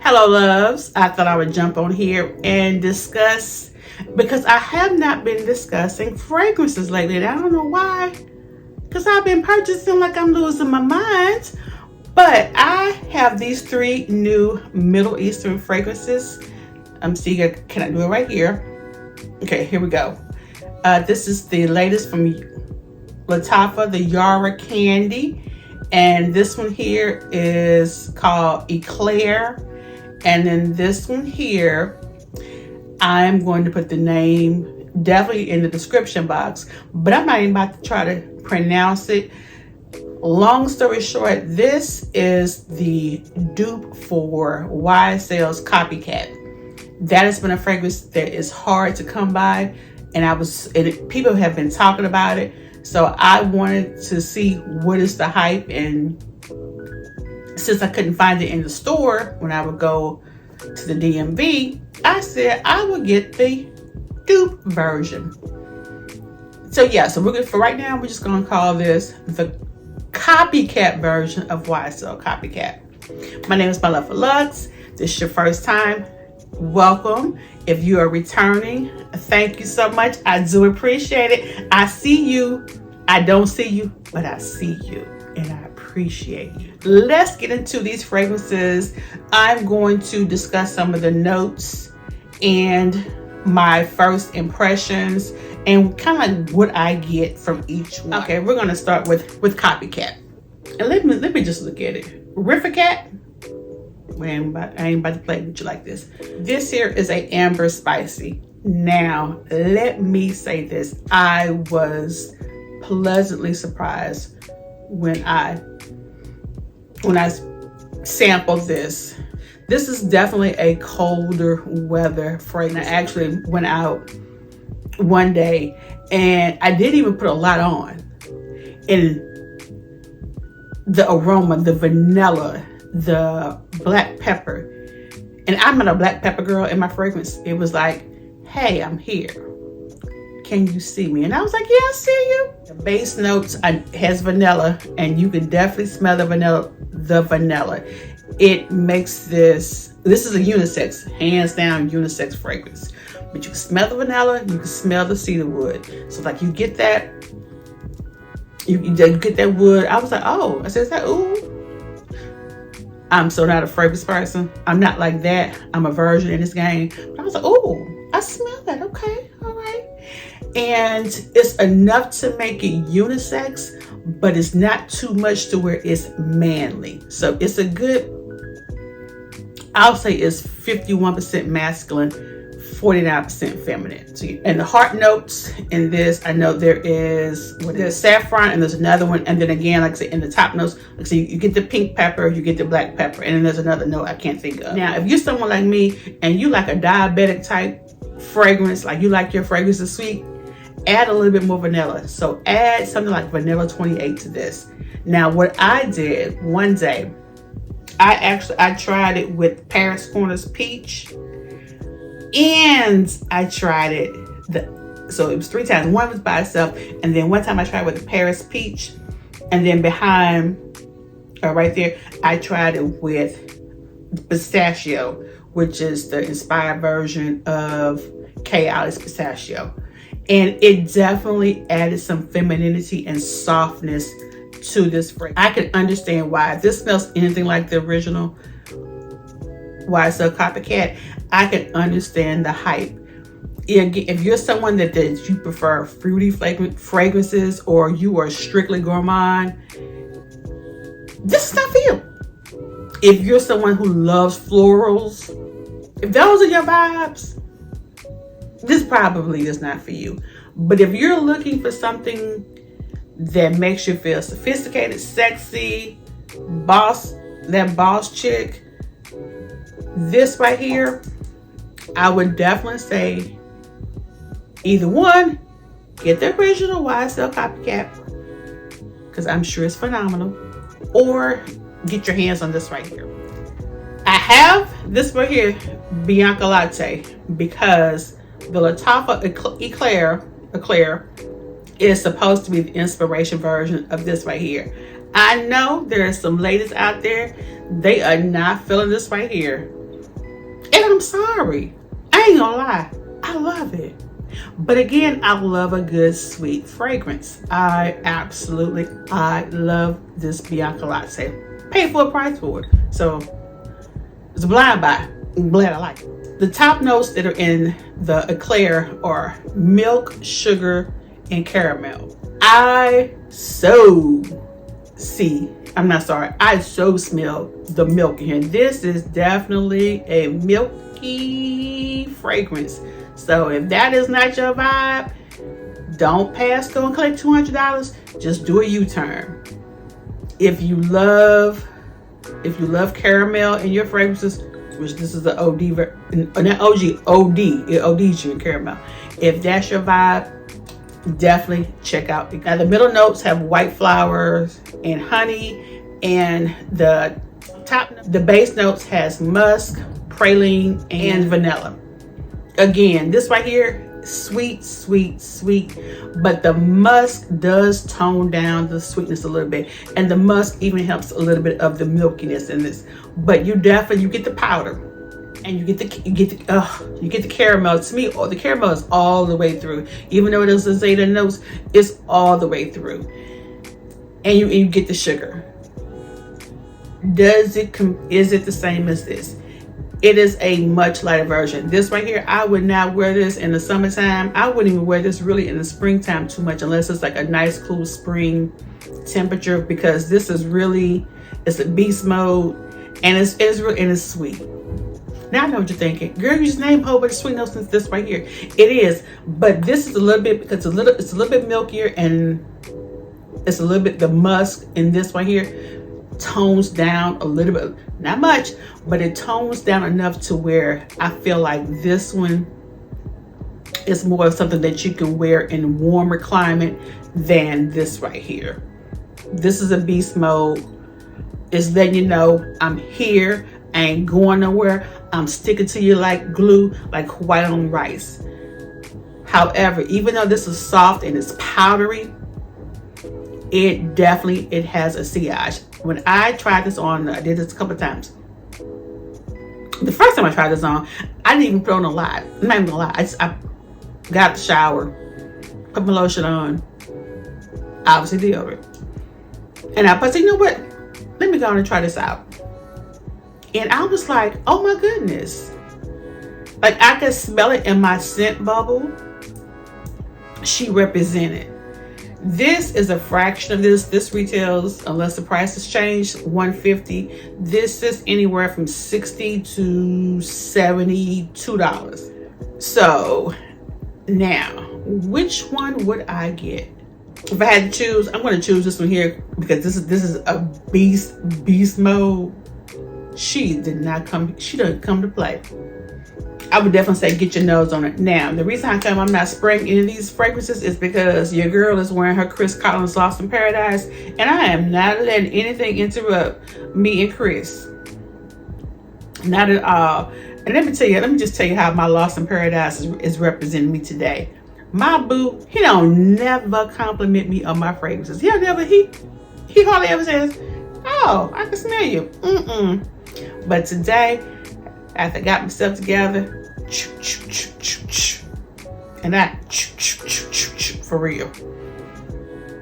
Hello loves, I thought I would jump on here and discuss, because I have not been discussing fragrances lately, and I don't know why, because I've been purchasing like I'm losing my mind. But I have these 3 new Middle Eastern fragrances. See, can I do it right here? Okay, here we go. This is the latest from Lattafa, the Yara candy. And this one here is called Eclaire. And then this one here, I'm going to put the name definitely in the description box, but I'm not even about to try to pronounce it. Long story short, this is the dupe for YSL's Copycat. That has been a fragrance that is hard to come by, and people have been talking about it. So I wanted to see what is the hype, and since I couldn't find it in the store when I would go to the DMV, I said I would get the dupe version. So yeah, so we're good for right now. We're just gonna call this the Copycat version of YSL Copycat. My name is Lattafa Lux. This is your first time. Welcome. If you are returning, thank you so much. I do appreciate it. I see you. I don't see you, but I see you, and I appreciate you. Let's get into these fragrances. I'm going to discuss some of the notes and my first impressions and kind of what I get from each one. Okay, we're gonna start with Copycat. And let me just look at it. Rifaaqat. I ain't about to play with you like this. This here is a amber spicy. Now, let me say this. I was pleasantly surprised when I sampled this. This is definitely a colder weather fragrance. I actually went out one day and I didn't even put a lot on. And the aroma, the vanilla, the black pepper, and I'm not a black pepper girl in my fragrance. It was like, hey, I'm here. Can you see me? And I was like, yeah, I see you. The base notes has vanilla, and you can definitely smell the vanilla. It makes this is a unisex, hands down unisex fragrance. But you can smell the vanilla, you can smell the cedarwood. So like you get that, you get that wood. I was like, oh, I said, is that ooh? I'm so not a fragrance person. I'm not like that. I'm a virgin in this game. But I was like, oh, I smell that. Okay, all right. And it's enough to make it unisex, but it's not too much to where it's manly. So it's a good, I'll say it's 51% masculine, 49% feminine. So and the heart notes in this, I know there's saffron, and there's another one, and then again, like I said, in the top notes, like so you get the pink pepper, you get the black pepper, and then there's another note I can't think of. Now, if you're someone like me and you like a diabetic type fragrance, like you like your fragrances sweet, add a little bit more vanilla. So add something like vanilla 28 to this. Now, what I did one day, I tried it with Paris Corners Peach, and I tried it, so it was 3 times. One was by itself, and then one time I tried with the Paris Peach, and then behind, right there, I tried it with pistachio, which is the inspired version of K. Alice pistachio. And it definitely added some femininity and softness to this fragrance. I can understand why. If this smells anything like the original YSL Copycat, I can understand the hype. If you're someone that you prefer fruity fragrances, or you are strictly gourmand, this is not for you. If you're someone who loves florals, if those are your vibes, this probably is not for you. But if you're looking for something that makes you feel sophisticated, sexy, that boss chick, this right here, I would definitely say either one, get the original YSL Copycat, because I'm sure it's phenomenal, or get your hands on this right here. I have this right here, Bianca Latte, because the Lattafa Eclaire is supposed to be the inspiration version of this right here. I know there are some ladies out there, they are not feeling this right here. And I'm sorry, I ain't gonna lie, I love it. But again, I love a good sweet fragrance. I love this Bianca Latte. Paid full price for it. So it's a blind buy. I'm glad I like it. The top notes that are in the Eclaire are milk, sugar, and caramel. I so smell the milk in here. This is definitely a milky fragrance. So if that is not your vibe, don't pass go and collect $200. Just do a U-turn. If you love caramel in your fragrances, which this is the OD's in caramel. If that's your vibe, definitely check out. Now the middle notes have white flowers and honey, and the base notes has musk, praline, and vanilla. Again, this right here, sweet, but the musk does tone down the sweetness a little bit, and the musk even helps a little bit of the milkiness in this. But you get the powder, and you get the caramel. To me, the caramel is all the way through. Even though it doesn't say the notes, it's all the way through. And you get the sugar. Is it the same as this? It is a much lighter version. This right here, I would not wear this in the summertime. I wouldn't even wear this really in the springtime too much, unless it's like a nice cool spring temperature, because this is really, it's a beast mode, and it's sweet. Now I know what you're thinking, girl, you just named a whole bunch of sweet notes since this right here. It is, but this is a little bit, because it's a little bit milkier, and it's a little bit, the musk in this right here tones down a little bit, not much, but it tones down enough to where I feel like this one is more of something that you can wear in warmer climate than this right here. This is a beast mode. It's letting you know I'm here, I ain't going nowhere, I'm sticking to you like glue, like white on rice. However, even though this is soft and it's powdery, it has a sillage. When I tried this on, I did this a couple of times. The first time I tried this on, I didn't even put on a lot. I'm not even gonna lie. I got out the shower, put my lotion on, obviously deodorant. And I said, you know what? Let me go on and try this out. And I was like, oh my goodness. Like, I could smell it in my scent bubble. She represented. This is a fraction of this. This retails, unless the price has changed, $150. This is anywhere from $60 to $72. So now, which one would I get? If I had to choose, I'm going to choose this one here, because this is a beast mode. She doesn't come to play. I would definitely say get your nose on it. Now, the reason how come I'm not spraying any of these fragrances is because your girl is wearing her Chris Collins Lost in Paradise, and I am not letting anything interrupt me and Chris. Not at all. And let me just tell you how my Lost in Paradise is representing me today. My boo, he don't never compliment me on my fragrances. He hardly ever says, oh, I can smell you. But today, after I got myself together, and I for real,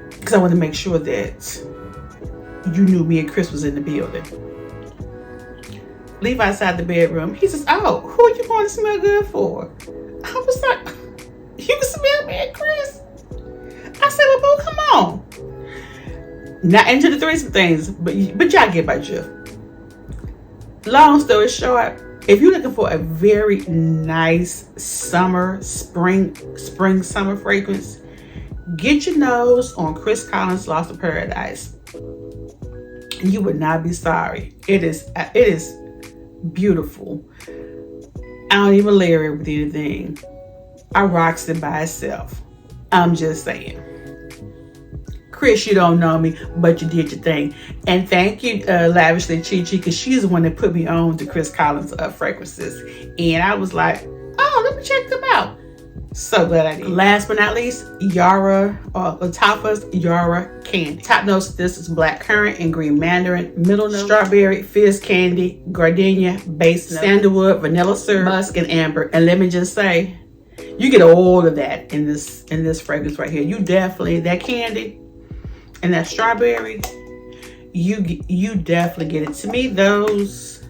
because I want to make sure that you knew me and Chris was in the building. Leave outside the bedroom. He says, oh, who are you going to smell good for? I was like, you can smell me and Chris. I said, well, boo, come on. Not into the threesome things, but y'all get my drift. Long story short, if you're looking for a very nice summer, spring summer fragrance, get your nose on Chris Collins Lost in Paradise. You would not be sorry. It is beautiful. I don't even layer it with anything. I rocks it by itself. I'm just saying. Chris, you don't know me, but you did your thing. And thank you, Lavishly Chi Chi, because she's the one that put me on to Chris Collins fragrances. And I was like, oh, let me check them out. So glad I did. Last but not least, Yara, or Lattafa's Yara candy. Top notes of this is blackcurrant and green mandarin. Middle note, strawberry, fizz candy, gardenia, base note, sandalwood, vanilla syrup, musk, and amber. And let me just say, you get all of that in this fragrance right here. You definitely, that candy and that strawberry, you definitely get it. To me, those,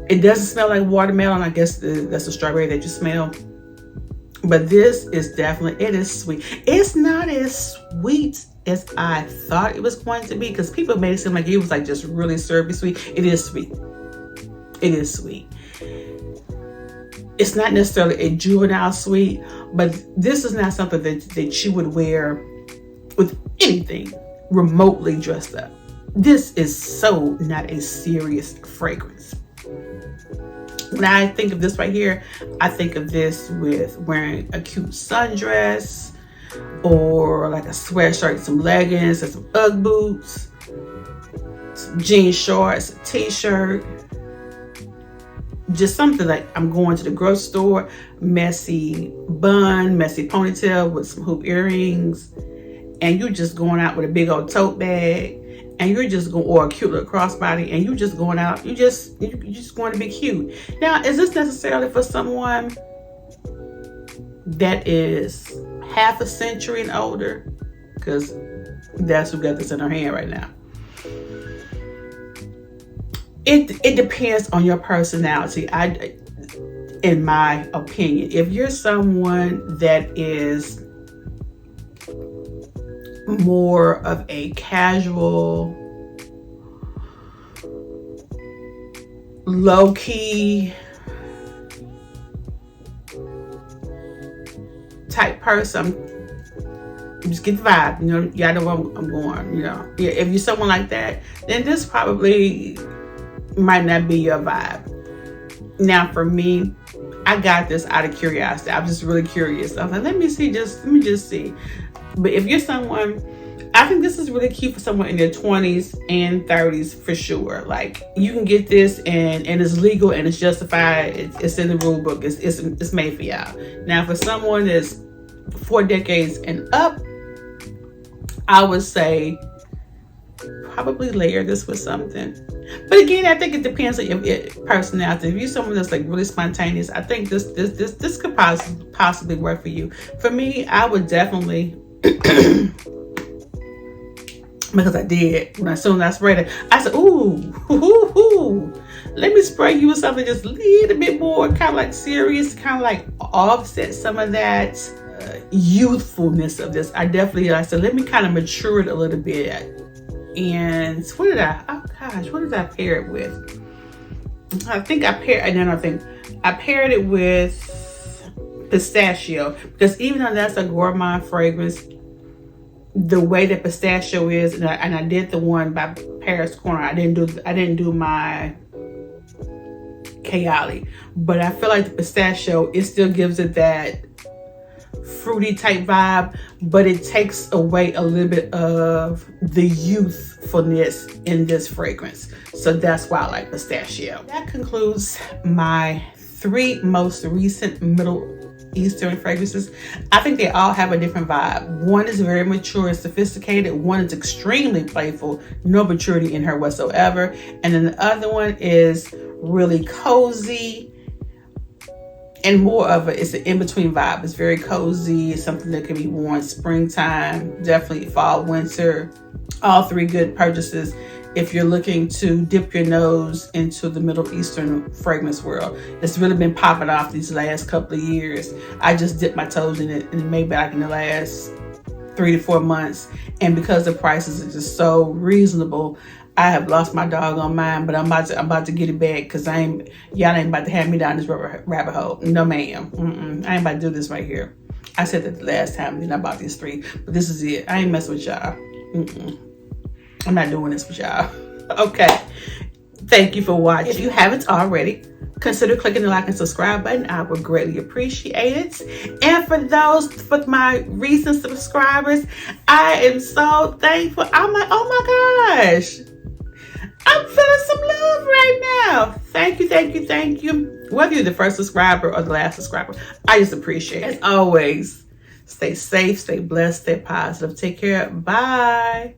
it doesn't smell like watermelon. I guess that's the strawberry that you smell. But this is definitely, it is sweet. It's not as sweet as I thought it was going to be, because people made it seem like it was like just really syrupy sweet. It is sweet. It is sweet. It's not necessarily a juvenile sweet, but this is not something that you would wear with anything remotely dressed up. This is so not a serious fragrance. When I think of this right here, I think of this with wearing a cute sundress, or like a sweatshirt, some leggings, and some Ugg boots, some jean shorts, a t-shirt. Just something like I'm going to the grocery store, messy bun, messy ponytail with some hoop earrings, and you're just going out with a big old tote bag, and you're just going, or a cute little crossbody, and you're just going out, you're just going to be cute. Now, is this necessarily for someone that is half a century and older? Because that's who got this in her hand right now. It depends on your personality. In my opinion, if you're someone that is more of a casual, low-key type person, just get the vibe, you know, y'all know where I'm going, you know. Yeah, if you're someone like that, then this probably might not be your vibe. Now for me, I got this out of curiosity. I'm just really curious. I was like, let me just see. But if you're someone, I think this is really cute for someone in their 20s and 30s for sure. Like, you can get this and it's legal and it's justified. It's in the rule book. It's made for y'all. Now, for someone that's 4 decades and up, I would say probably layer this with something. But again, I think it depends on your personality. If you're someone that's like really spontaneous, I think this could possibly work for you. For me, I would definitely, because I did, as soon as I sprayed it, I said, ooh, let me spray you with something just a little bit more kind of like serious, kind of like offset some of that youthfulness of this. I said, let me kind of mature it a little bit. And what did I pair it with? I paired it with pistachio, because even though that's a gourmand fragrance, the way that pistachio is, and I did the one by Paris Corner. I didn't do my Kayali, but I feel like the pistachio, it still gives it that fruity type vibe, but it takes away a little bit of the youthfulness in this fragrance. So that's why I like pistachio. That concludes my 3 most recent Middle Eastern fragrances. I think they all have a different vibe. One is very mature and sophisticated. One is extremely playful, no maturity in her whatsoever. And then the other one is really cozy and more of it's an in-between vibe. It's very cozy. It's something that can be worn springtime, definitely fall, winter. All 3 good purchases if you're looking to dip your nose into the Middle Eastern fragrance world. It's really been popping off these last couple of years. I just dipped my toes in it and maybe back in the last 3 to 4 months. And because the prices are just so reasonable, I have lost my doggone mind, but I'm about to get it back, because y'all ain't about to have me down this rabbit hole. No, ma'am. I ain't about to do this right here. I said that the last time, then I bought these 3, but this is it. I ain't messing with y'all. I'm not doing this with y'all. Okay. Thank you for watching. If you haven't already, consider clicking the like and subscribe button. I would greatly appreciate it. And for my recent subscribers, I am so thankful. I'm like, oh my gosh, I'm feeling some love right now. Thank you. Whether you're the first subscriber or the last subscriber, I just appreciate it. As always, stay safe, stay blessed, stay positive. Take care. Bye.